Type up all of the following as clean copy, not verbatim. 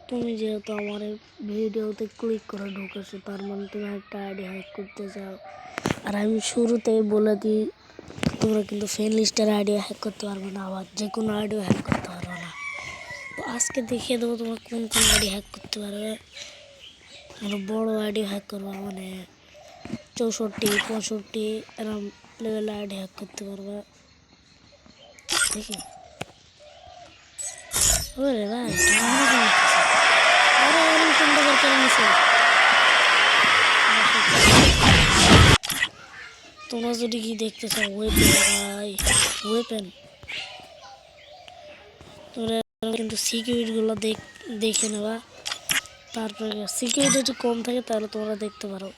তুমি যেহেতু আমার ভিডিওতে ক্লিক করে ঢুকেছো, তার মানে তুমি একটা আইডি হ্যাক করতে চাও। আর আমি শুরুতেই বলে দিই, তোমরা কিন্তু ফ্রেন্ড লিস্টের আইডি হ্যাক করতে পারবে না, আবার যে কোনো আইডিও হ্যাক করতে পারবে না। তো আজকে দেখিয়ে দেবো তোমরা কোন কোন আইডি হ্যাক করতে পারবে। মানে বড় আইডি হ্যাক করবা, মানে 64, 65 এরকম লেভেল আইডি হ্যাক করতে পারবে। দেখি ওরে ভাই তোমরা যদি কি দেখতে চাও ওয়েপেন, ভাই ওয়েপেন তোমরা কিন্তু সিকিউরিটিগুলো দেখে নেবা। তারপরে সিকিউরিটি যদি কম থাকে তাহলে তোমরা দেখতে পারো।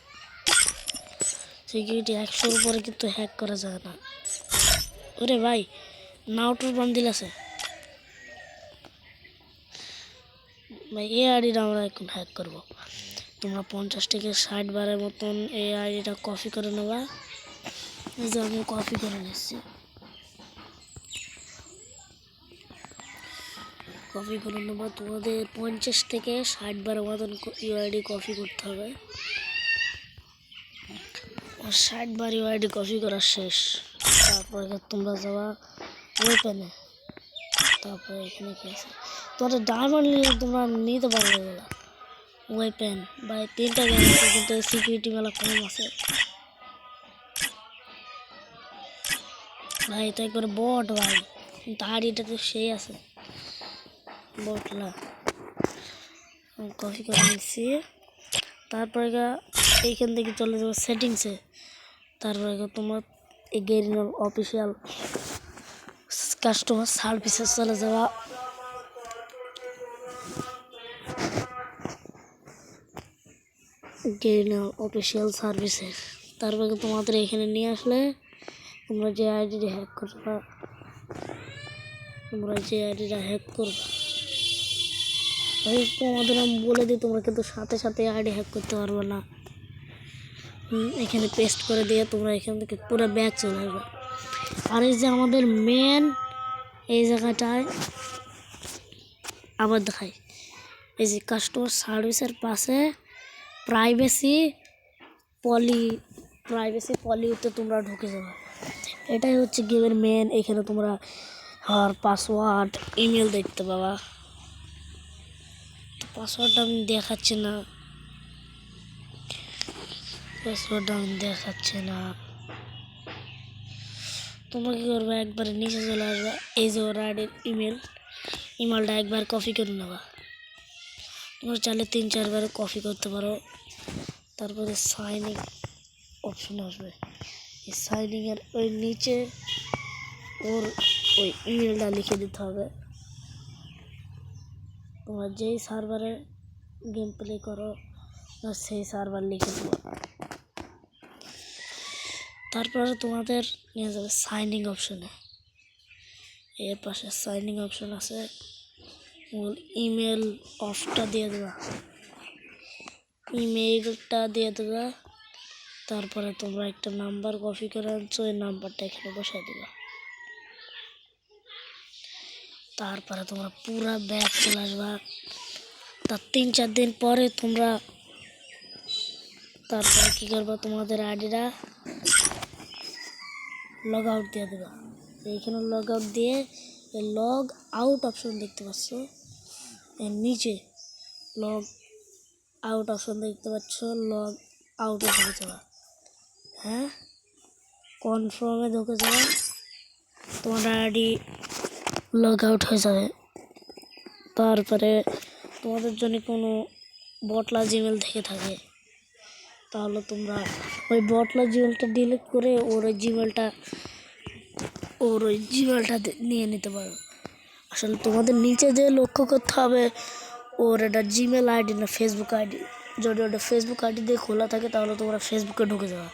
সিকিউরিটি 100-র উপরে কিন্তু হ্যাক করা যায় না। ওরে ভাই নাউটোর বান্ডিল আছে ভাই, এই আইডিটা আমরা এখন হ্যাক করবো। তোমরা 50 থেকে 60 বারের মতন এই আইডিটা কপি করে নেবা। এই যে আমি কপি করে নিচ্ছি, কপি করে নেবা। তোমাদের 50 থেকে 60 বারের মতন ইউআইডি কপি করতে হবে। 60 বার ইউআইডি কপি করা শেষ। তারপরে তোমরা যাবা ওয়েপেনে। তারপরে এখানে কি আছে, তোমাদের ডায়মন্ড নিলে তোমরা নিতে পারবে এগুলো। ওয়েপেন ভাই 3টা গেম আছে, কিন্তু সিকিউরিটি মেলা কম আছে ভাই। তো একবারে বট ভাই, কিন্তু আইডিটা তো সেই আছে বটলা। কপি করে নিচ্ছি। তারপরে এইখান থেকে চলে যাবো সেটিংসে। তারপরে তোমার এই গেরিনার অফিসিয়াল কাস্টমার সার্ভিসে চলে যাওয়া। গেরিনার অফিসিয়াল সার্ভিসে তারপরে তোমাদের এখানে নিয়ে আসলে তোমরা যে আইডিটা হ্যাক করবা, তোমাদের আমি বলে দিই, তোমরা কিন্তু সাথে সাথে আইডি হ্যাক করতে পারবে না। এখানে পেস্ট করে দিয়ে তোমরা এখান থেকে পুরো ব্যাক চলে আসবে। আর এই যে আমাদের মেন এই জায়গাটায় আবার দেখাই, এই যে কাস্টমার সার্ভিসের পাশে প্রাইভেসি পলিতে তোমরা ঢুকে যাবে। এটাই হচ্ছে গেমের মেন। এখানে তোমরা আর পাসওয়ার্ড, ইমেল দেখতে পাবা। পাসওয়ার্ডটা আমি দেখাচ্ছি না, তোমরা কি করবে, একবারে নিচে চলে আসবে। এই যে ওর আইডির ইমেলটা একবার কপি করে নেবা। তোমরা চাইলে 3-4 বার কপি করতে পারো। তারপরে সাইনিং অপশন আসবে, এই সাইনিংয়ের ওই নিচে ওর ওই ইমেলটা লিখে দিতে হবে। তোমরা যেই সার্ভারে গেম প্লে করো সেই সার্ভার লিখে দেবো। তারপরে তোমাদের নিয়ে যাবে সাইনিং অপশনে। এর পাশে সাইনিং অপশন আছে, ইমেল অফটা দিয়ে দেবা, ইমেলটা দিয়ে দেবা। তারপরে তোমরা একটা নাম্বার কপি করে আনছো, ওই নাম্বারটা এখানে বসাই দেবা। তারপরে তোমরা পুরা ব্যাক চলে আসবা। তার 3-4 দিন পরে তোমরা তারপরে কি করবা, তোমাদের আইডিটা লগ আউট দিয়ে দেবা। এইখানে লগ আউট দিয়ে লগ আউট অপশন দেখতে পাচ্ছ, এর নিচে লগ আউট অপশন দেখতে পাচ্ছ, লগ আউটে ঢুকে যাবা। হ্যাঁ, কনফার্মে ঢুকে যাবে, তোমার আইডি লগ আউট হয়ে যাবে। তারপরে তোমাদের জন্য কোনো বটলা জিমেল থেকে থাকে, তাহলে তোমরা ওই বটলা জিমেলটা ডিলিট করে ওর ওই জিমেলটা নিয়ে নিতে পারো। আসলে তোমাদের নিচে যে লক্ষ্য করতে হবে ওর এটা জিমেল আইডি না ফেসবুক আইডি। যদি ওটা ফেসবুক আইডি দিয়ে খোলা থাকে তাহলে তোমরা ফেসবুকে ঢুকে যাবে।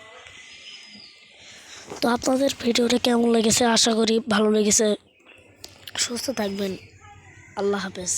তো আপনাদের ভিডিওটা কেমন লেগেছে, আশা করি ভালো লেগেছে। সুস্থ থাকবেন, আল্লাহ হাফেজ।